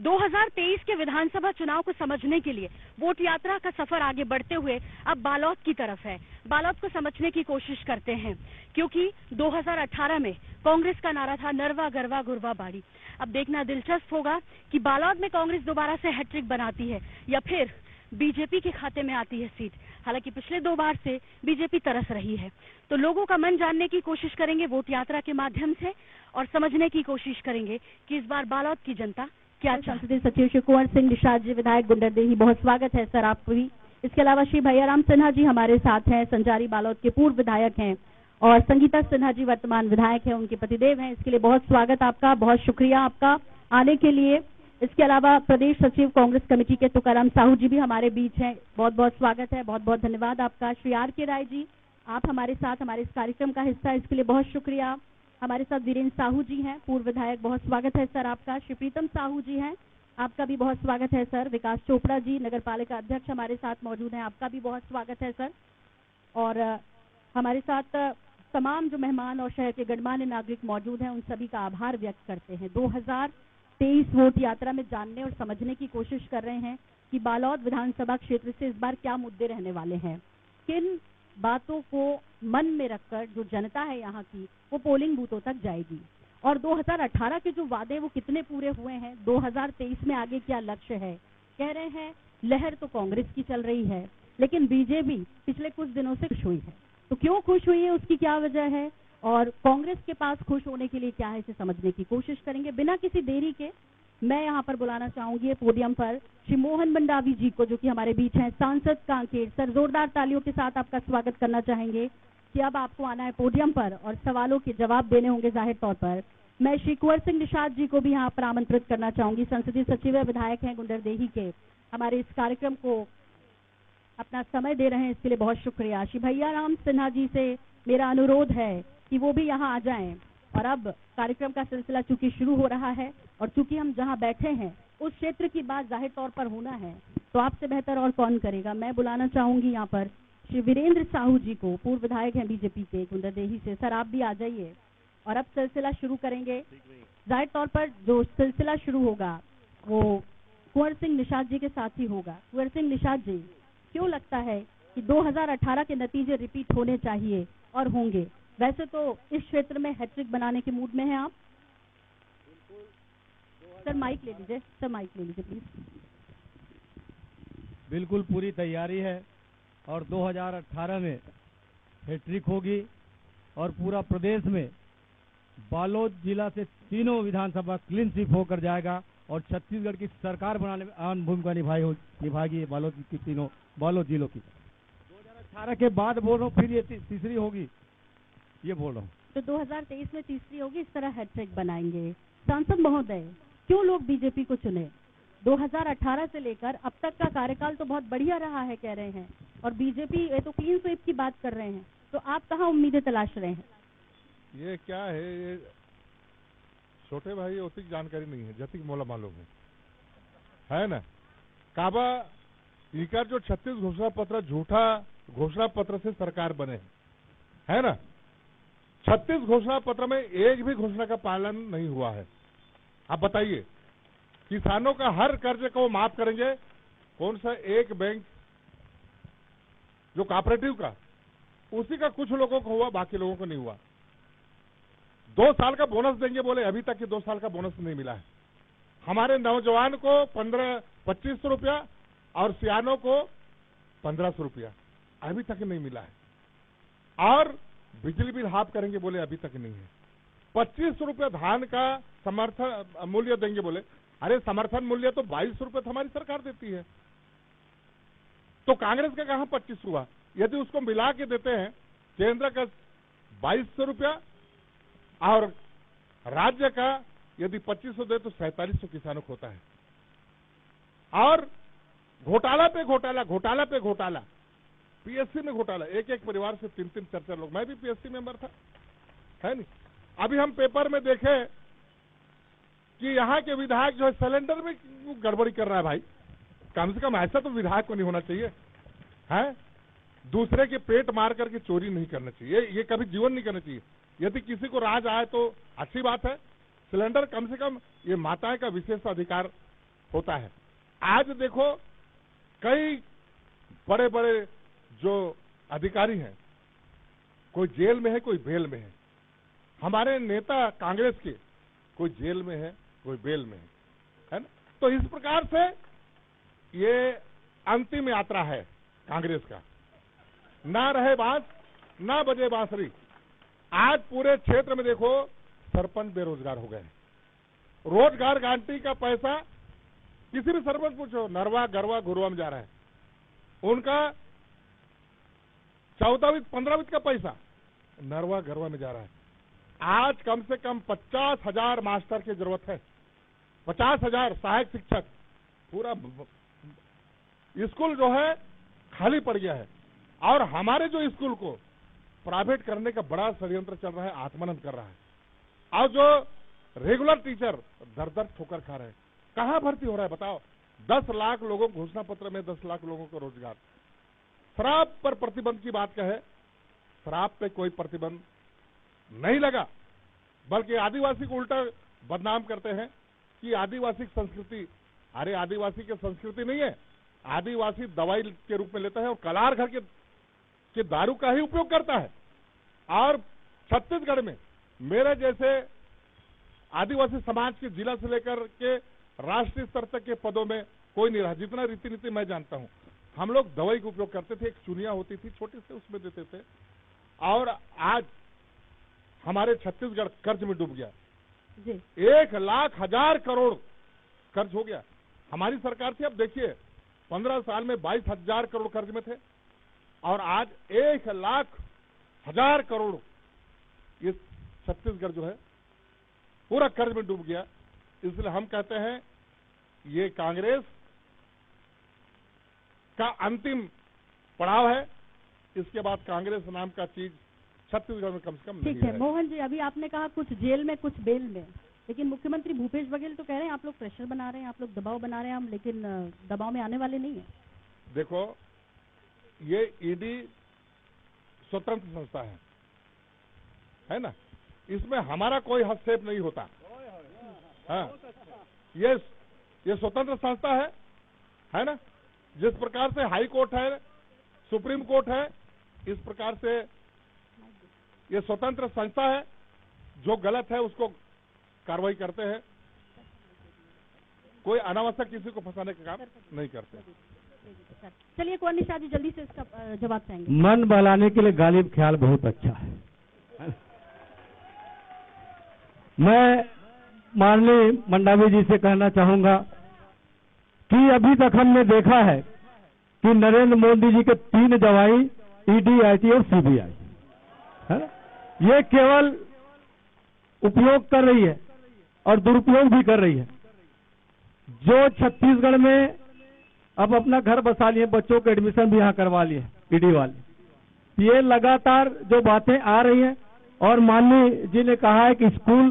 2023 के विधानसभा चुनाव को समझने के लिए वोट यात्रा का सफर आगे बढ़ते हुए अब बालोद की तरफ है। बालोद को समझने की कोशिश करते हैं, क्योंकि 2018 में कांग्रेस का नारा था नरवा गरवा गुरवा बाड़ी। अब देखना दिलचस्प होगा कि बालोद में कांग्रेस दोबारा से हैट्रिक बनाती है या फिर बीजेपी के खाते में आती है सीट। हालांकि पिछले 2 बार से बीजेपी तरस रही है। तो लोगों का मन जानने की कोशिश करेंगे वोट यात्रा के माध्यम से और समझने की कोशिश करेंगे कि इस बार बालोद की जनता क्या संसदीय सचिव श्री कुंवर सिंह निषाद जी, विधायक गुंडरदेही, बहुत स्वागत है सर आपको भी। इसके अलावा श्री भैयाराम सिन्हा जी हमारे साथ हैं, संजारी बालोद के पूर्व विधायक हैं, और संगीता सिन्हा जी वर्तमान विधायक हैं, उनके पतिदेव हैं। इसके लिए बहुत स्वागत आपका, बहुत शुक्रिया आपका आने के लिए। इसके अलावा प्रदेश सचिव कांग्रेस कमेटी के तुकाराम साहू जी भी हमारे बीच हैं, बहुत बहुत स्वागत है, बहुत बहुत धन्यवाद आपका। श्री आर के राय जी, आप हमारे साथ हमारे इस कार्यक्रम का हिस्सा, इसके लिए बहुत शुक्रिया। हमारे साथ वीरेंद्र साहू जी हैं, पूर्व विधायक, बहुत स्वागत है सर आपका। श्री प्रीतम साहू जी हैं, आपका भी बहुत स्वागत है सर। विकास चोपड़ा जी नगर पालिका अध्यक्ष हमारे साथ मौजूद हैं, आपका भी बहुत स्वागत है सर। और हमारे साथ तमाम जो मेहमान और शहर के गणमान्य नागरिक मौजूद हैं, उन सभी का आभार व्यक्त करते हैं। 2023 वोट यात्रा में जानने और समझने की कोशिश कर रहे हैं कि बालोद विधानसभा क्षेत्र से इस बार क्या मुद्दे रहने वाले हैं, किन बातों को मन में रखकर जो जनता है यहाँ की वो पोलिंग बूथों तक जाएगी, और 2018 के जो वादे वो कितने पूरे हुए हैं, 2023 में आगे क्या लक्ष्य है। कह रहे हैं लहर तो कांग्रेस की चल रही है, लेकिन बीजेपी पिछले कुछ दिनों से खुश हुई है। तो क्यों खुश हुई है, उसकी क्या वजह है, और कांग्रेस के पास खुश होने के लिए क्या है, इसे समझने की कोशिश करेंगे। बिना किसी देरी के मैं यहाँ पर बुलाना चाहूंगी पोडियम पर श्री मोहन मंडावी जी को, जो कि हमारे बीच हैं, सांसद कांकेर। सर, जोरदार तालियों के साथ आपका स्वागत करना चाहेंगे कि अब आपको आना है पोडियम पर और सवालों के जवाब देने होंगे जाहिर तौर पर। मैं श्री कुंवर सिंह निषाद जी को भी यहाँ पर आमंत्रित करना चाहूंगी, संसदीय सचिव विधायक हैं गुंडरदेही के, हमारे इस कार्यक्रम को अपना समय दे रहे हैं, इसके लिए बहुत शुक्रिया। श्री भैयाराम सिन्हा जी से मेरा अनुरोध है कि वो भी यहाँ आ जाएं। और अब कार्यक्रम का सिलसिला चूंकि शुरू हो रहा है और चूंकि हम जहाँ बैठे हैं उस क्षेत्र की बात जाहिर तौर पर होना है, तो आपसे बेहतर और कौन करेगा। मैं बुलाना चाहूंगी यहाँ पर श्री वीरेंद्र साहू जी को, पूर्व विधायक हैं बीजेपी के गुंडरदेही से। सर, आप भी आ जाइए और अब सिलसिला शुरू करेंगे। जाहिर तौर पर जो सिलसिला शुरू होगा वो कुंवर सिंह निषाद जी के साथ ही होगा। कुंवर सिंह निषाद जी, क्यों लगता है कि 2018 के नतीजे रिपीट होने चाहिए और होंगे? वैसे तो इस क्षेत्र में हैट्रिक बनाने के मूड में हैं आप। सर माइक ले लीजिए, सर माइक ले लीजिए प्लीज। बिल्कुल पूरी तैयारी है और 2018 में हैट्रिक होगी और पूरा प्रदेश में बालोद जिला से तीनों विधानसभा क्लीन स्वीप होकर जाएगा और छत्तीसगढ़ की सरकार बनाने में अहम भूमिका निभाएगी बालोद की तीनों बालोद जिलों की। 2018 के बाद बोल रहा हूँ, फिर ये तीसरी होगी, ये बोल रहा हूँ। तो 2023 में तीसरी होगी, इस तरह हैट्रिक बनाएंगे। सांसद महोदय, क्यों लोग बीजेपी को चुने? 2018 से लेकर अब तक का कार्यकाल तो बहुत बढ़िया रहा है कह रहे हैं, और बीजेपी ये तो क्लीन स्वीप की बात कर रहे हैं, तो आप कहाँ उम्मीदें तलाश रहे हैं? ये क्या है, ये छोटे भाई उतनी जानकारी नहीं है जतिक मोला मालूम है ना। काबा इनका जो 36 घोषणा पत्र झूठा घोषणा पत्र से सरकार बने है ना। 36 घोषणा पत्र में एक भी घोषणा का पालन नहीं हुआ है। आप बताइए, किसानों का हर कर्ज को माफ करेंगे, कौन सा एक बैंक जो कोऑपरेटिव का, उसी का कुछ लोगों को हुआ, बाकी लोगों को नहीं हुआ। 2 साल का बोनस देंगे बोले, अभी तक 2 साल का बोनस नहीं मिला है। हमारे नौजवान को 2500 रुपया और सियानों को 1500 रुपया अभी तक नहीं मिला है। और बिजली बिल हाफ करेंगे बोले, अभी तक नहीं है। 25 रुपया धान का समर्थन मूल्य देंगे बोले, अरे समर्थन मूल्य तो 22 रुपये तो हमारी सरकार देती है, तो कांग्रेस का कहां 25 हुआ? यदि उसको मिला के देते हैं, केंद्र का 2200 रुपया और राज्य का यदि 2500 दे तो 4700 किसानों को होता है। और घोटाला पे घोटाला, घोटाला पे घोटाला, पीएससी में घोटाला, एक एक परिवार से 3-3 4-4 लोग, मैं भी पीएससी मेंबर था, है नहीं। अभी हम पेपर में देखे कि यहाँ के विधायक जो है सिलेंडर में गड़बड़ी कर रहा है। भाई, कम से कम ऐसा तो विधायक को नहीं होना चाहिए, है। दूसरे के पेट मार करके चोरी नहीं करना चाहिए, ये कभी जीवन नहीं करना चाहिए। यदि किसी को राज आए तो अच्छी बात है, सिलेंडर कम से कम ये माताएं का विशेष अधिकार होता है। आज देखो कई बड़े बड़े जो अधिकारी हैं, कोई जेल में है, कोई बेल में है। हमारे नेता कांग्रेस के कोई जेल में है, कोई बेल में है ना। तो इस प्रकार से ये अंतिम यात्रा है कांग्रेस का। ना रहे बांस, ना बजे बांसुरी। आज पूरे क्षेत्र में देखो सरपंच बेरोजगार हो गए। रोजगार गारंटी का पैसा किसी भी सरपंच पूछो, नरवा गरवा घुरवा में जा रहा है। उनका 14वीं 15वीं का पैसा नरवा गरवा में जा रहा है। आज कम से कम 50,000 मास्टर की जरूरत है, 50,000 सहायक शिक्षक। पूरा स्कूल जो है खाली पड़ गया है। और हमारे जो स्कूल को प्राइवेट करने का बड़ा षड्यंत्र चल रहा है, आत्मानंद कर रहा है। और जो रेगुलर टीचर दर दर ठोकर खा रहे हैं। कहां भर्ती हो रहा है बताओ? 10 लाख लोगों को घोषणा पत्र में 10 लाख लोगों को रोजगार। शराब पर प्रतिबंध की बात कहे, शराब पे कोई प्रतिबंध नहीं लगा, बल्कि आदिवासी को उल्टा बदनाम करते हैं कि आदिवासी संस्कृति। अरे आदिवासी की संस्कृति नहीं है, आदिवासी दवाई के रूप में लेता है और कलार घर के दारू का ही उपयोग करता है। और छत्तीसगढ़ में मेरे जैसे आदिवासी समाज के जिला से लेकर के राष्ट्रीय स्तर तक के पदों में कोई नहीं रहा। जितना रीति नीति मैं जानता हूं, हम लोग दवाई का उपयोग करते थे। एक चुनिया होती थी छोटी से, उसमें देते थे। और आज हमारे छत्तीसगढ़ कर्ज में डूब गया। 1,00,000 करोड़ कर्ज हो गया। हमारी सरकार थी, अब देखिए 15 साल में 22,000 करोड़ कर्ज में थे और आज 1,00,000 करोड़ ये छत्तीसगढ़ जो है पूरा कर्ज में डूब गया। इसलिए हम कहते हैं ये कांग्रेस का अंतिम पड़ाव है। इसके बाद कांग्रेस नाम का चीज छत्तीसगढ़ में कम से कम नहीं है। ठीक है मोहन जी, अभी आपने कहा कुछ जेल में कुछ बेल में, लेकिन मुख्यमंत्री भूपेश बघेल तो कह रहे हैं आप लोग प्रेशर बना रहे हैं, आप लोग दबाव बना रहे हैं, हम लेकिन दबाव में आने वाले नहीं है। देखो ये ईडी स्वतंत्र संस्था है ना, इसमें हमारा कोई हस्तक्षेप नहीं होता। हाँ, ये स्वतंत्र संस्था है ना। जिस प्रकार से हाई कोर्ट है, सुप्रीम कोर्ट है, इस प्रकार से ये स्वतंत्र संस्था है। जो गलत है उसको कार्रवाई करते हैं, कोई अनावश्यक किसी को फंसाने का काम नहीं करते। चलिए कुंवर निषाद जी जल्दी से इसका जवाब चाहेंगे। मन बहलाने के लिए गालिब ख्याल बहुत अच्छा है। मैं माननीय मंडावी जी से कहना चाहूंगा कि अभी तक हमने देखा है कि नरेंद्र मोदी जी के 3 दवाई ईडी, आईटी और सीबीआई है, ये केवल उपयोग कर रही है और दुरुपयोग भी कर रही है। जो छत्तीसगढ़ में अब अपना घर बसा लिए, बच्चों के एडमिशन भी यहाँ करवा लिए ईडी वाले, ये लगातार जो बातें आ रही हैं। और माननीय जी ने कहा है कि स्कूल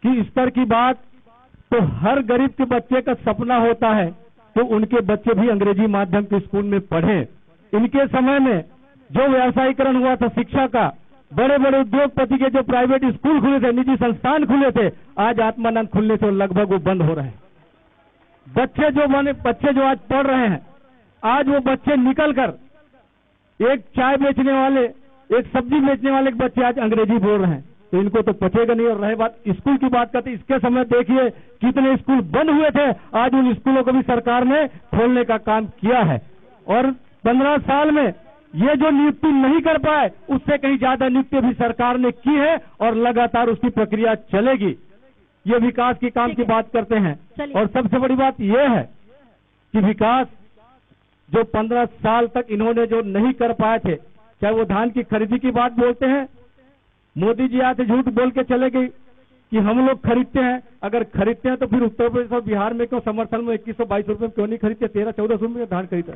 की स्तर की बात, तो हर गरीब के बच्चे का सपना होता है तो उनके बच्चे भी अंग्रेजी माध्यम के स्कूल में पढ़ें। इनके समय में जो व्यावसायीकरण हुआ था शिक्षा का, बड़े बड़े उद्योगपति के जो प्राइवेट स्कूल खुले थे, निजी संस्थान खुले थे, आज आत्मानंद खुलने से लगभग वो बंद हो रहे हैं। बच्चे जो आज पढ़ रहे हैं, आज वो बच्चे निकलकर एक चाय बेचने वाले, एक सब्जी बेचने वाले के बच्चे आज अंग्रेजी बोल रहे हैं, तो इनको तो पचेगा नहीं। और रहे बात स्कूल की बात करते, इसके समय देखिए कितने स्कूल बंद हुए थे, आज उन स्कूलों को भी सरकार ने खोलने का काम किया है। और 15 साल में ये जो नियुक्ति नहीं कर पाए, उससे कहीं ज्यादा नियुक्ति भी सरकार ने की है और लगातार उसकी प्रक्रिया चलेगी। ये विकास के काम की बात करते हैं। और सबसे बड़ी बात यह है कि विकास जो 15 साल तक इन्होंने जो नहीं कर पाए थे, चाहे वो धान की खरीदी की बात बोलते हैं, मोदी जी आते झूठ बोल के चले गए कि हम लोग खरीदते हैं। अगर खरीदते हैं तो फिर उत्तर प्रदेश और बिहार में क्यों समर्थन में 2122 रुपए में क्यों नहीं खरीदते, 13-14 रुपए में धान खरीदते?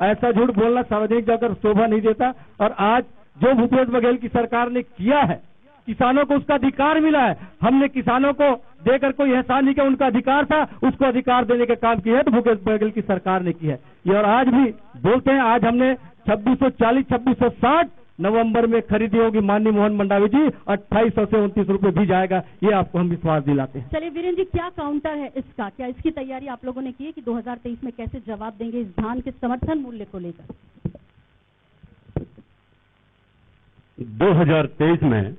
ऐसा झूठ बोलना सार्वजनिक जगह शोभा नहीं देता। और आज जो भूपेश बघेल की सरकार ने किया है, किसानों को उसका अधिकार मिला है। हमने किसानों को देकर कोई एहसान नहीं किया, उनका अधिकार था, उसको अधिकार देने का काम किया है तो भूपेश बघेल की सरकार ने की है ये। और आज भी बोलते हैं, आज हमने 2640, 2660 नवंबर में खरीदी होगी माननीय मोहन मंडावी जी, 2800 से 29 रुपए भी जाएगा, ये आपको हम विश्वास दिलाते हैं। चलिए वीरेंद्र जी, क्या काउंटर है इसका, क्या इसकी तैयारी आप लोगों ने की है कि 2023 में कैसे जवाब देंगे इस धान के समर्थन मूल्य को लेकर? 2023 में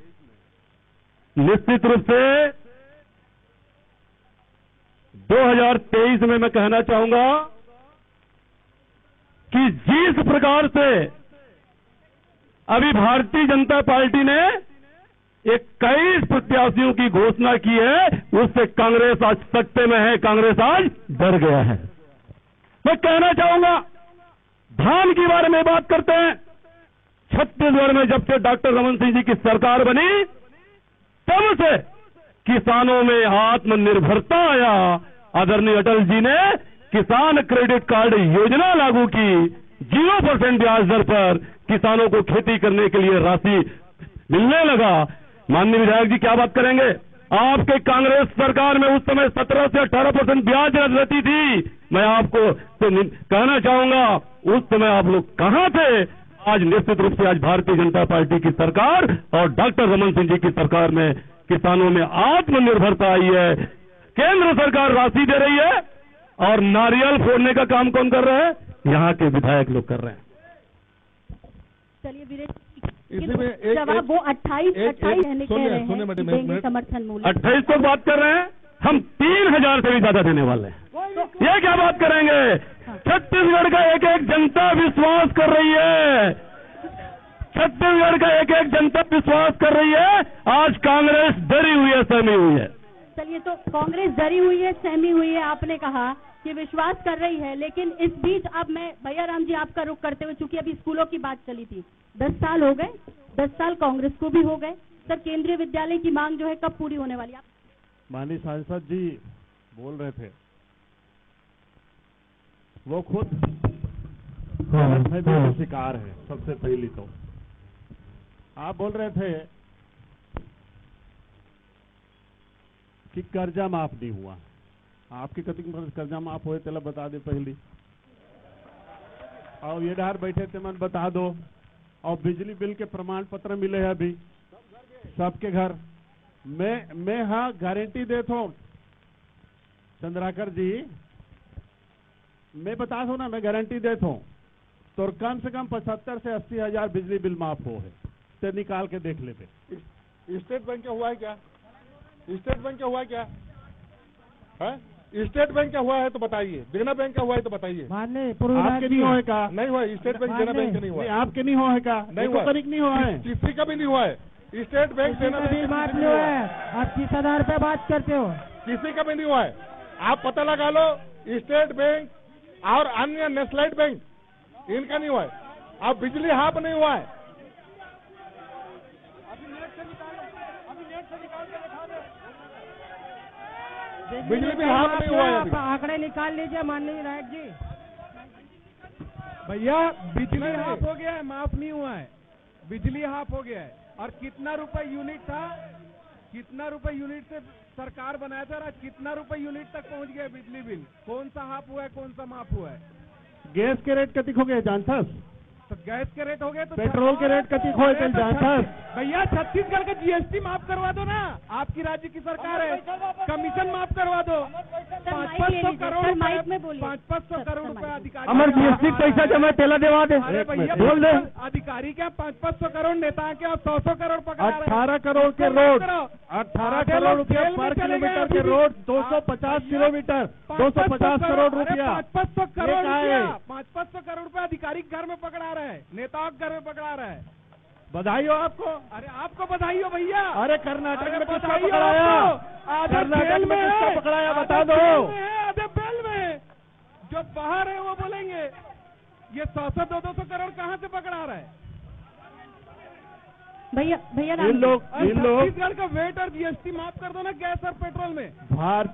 निश्चित रूप से 2023 में मैं कहना चाहूंगा कि जिस प्रकार से अभी भारतीय जनता पार्टी ने 21 प्रत्याशियों की घोषणा की है, उससे कांग्रेस आज सत्ते में है, कांग्रेस आज डर गया है। मैं कहना चाहूंगा, धान के बारे में बात करते हैं। छत्तीसगढ़ में जब से डॉक्टर रमन सिंह जी की सरकार बनी, तब से किसानों में आत्मनिर्भरता आया। आदरणीय अटल जी ने किसान क्रेडिट कार्ड योजना लागू की, 0% ब्याज दर पर किसानों को खेती करने के लिए राशि मिलने लगा। माननीय विधायक जी क्या बात करेंगे, आपके कांग्रेस सरकार में उस समय 17 से 18% ब्याज दर रहती थी। मैं आपको तो कहना चाहूंगा, उस समय आप लोग कहां थे? आज निश्चित रूप से आज भारतीय जनता पार्टी की सरकार और डॉक्टर रमन सिंह जी की सरकार में किसानों में आत्मनिर्भरता आई है। केंद्र सरकार राशि दे रही है और नारियल फोड़ने का काम कौन कर रहा है? यहाँ के विधायक लोग कर रहे हैं। चलिए वीरेंद्र, इसी में जवाब वो 28 कहने कह रहे हैं कि देंगे समर्थन मूल्य। 28 को बात कर रहे हैं, हम 3000 से भी ज्यादा देने वाले हैं। ये क्या बात करेंगे? छत्तीसगढ़ का एक एक जनता विश्वास कर रही है, छत्तीसगढ़ का एक एक जनता विश्वास कर रही है। आज कांग्रेस डरी हुई है, सहमी हुई है। चलिए, तो कांग्रेस डरी हुई है, सहमी हुई है, आपने कहा कि विश्वास कर रही है, लेकिन इस बीच अब मैं भैया राम जी आपका रुख करते हुए, चूंकि अभी स्कूलों की बात चली थी, 10 साल हो गए, 10 साल कांग्रेस को भी हो गए। सर, केंद्रीय विद्यालय की मांग जो है कब पूरी होने वाली? आप माननीय सांसद जी बोल रहे थे, वो खुद गलतफहमी का शिकार है। सबसे पहली तो आप बोल रहे थे कि कर्जा माफ नहीं हुआ। आपके कतिक कर्जा माफ हुए तेला बता दे पहली, और ये डार बैठे थे मन बता दो। और बिजली बिल के प्रमाण पत्र मिले हैं अभी सबके घर। मैं हाँ गारंटी देता हूँ चंद्राकर जी, मैं बता दो ना, मैं गारंटी देता हूँ तो कम से कम 75 से 80 हजार बिजली बिल माफ हो है, ते निकाल के देख लेते। स्टेट बैंक का हुआ है क्या? स्टेट बैंक का हुआ है क्या? है? स्टेट बैंक का हुआ है तो बताइए, देना बैंक का हुआ है तो बताइए। आपके नहीं हुआ है का? नहीं हुआ। स्टेट बैंक देना बैंक का नहीं हुआ। आपके नहीं हुआ है का? नहीं हुआ। नहीं हुआ है, किसी का भी नहीं हुआ है। स्टेट बैंक देना बात नहीं हुआ है। आप किस आधार पे बात करते हो? किसी का भी नहीं हुआ है। आप पता लगा लो, स्टेट बैंक और अन्य नेशनलाइट बैंक, इनका नहीं हुआ है। अब बिजली हाफ नहीं हुआ है। बिजली बिल हाफ नहीं हुआ है। आप आंकड़े निकाल लीजिए माननीय विधायक जी। भैया, बिजली हाफ हो गया है, माफ नहीं हुआ है। बिजली हाफ हो गया है। और कितना रुपए यूनिट था, कितना रुपए यूनिट से सरकार बनाया था, और आज कितना रुपए यूनिट तक पहुंच गया बिजली बिल? कौन सा हाफ हुआ है, कौन सा माफ हुआ है? गैस के रेट कतिक हो गए जानथस? तो गैस के रेट हो गए तो पेट्रोल के रेट कतिक हो गए जानथस? भैया, छत्तीसगढ़ का जीएसटी माफ करवा दो ना, आपकी राज्य की सरकार है। कमीशन माफ करवा दो। 500 करोड़ रुपए, 500 करोड़ रुपए अधिकारी, हमारे जीएसटी पैसा जमा तेला देवा दे। अरे भैया, बोल दे। अधिकारी क्या 500 करोड़, नेता के आप 100 करोड़ पकड़ा रहे हैं। 18 करोड़ के रोड, 18 करोड़ रुपया पर किलोमीटर के रोड, 250 किलोमीटर, 250 करोड़ रुपया। 500 करोड़ रुपया, 500 करोड़ रुपया अधिकारी घर में पकड़ा रहा है, नेताओं के घर में पकड़ा रहा है। बधाई हो आपको। अरे आपको बधाई हो भैया। अरे कर्नाटक में किसका बधाई हो पकड़ाया? आपको। कर्नाटक में किसका पकड़ाया बता दो। आधे बेल में जो बाहर है वो बोलेंगे ये 100 200 करोड़ कहाँ से पकड़ा रहा है? भैया इन लोग छत्तीसगढ़ का वेट और जीएसटी माफ कर दो ना, गैस और पेट्रोल में। भारत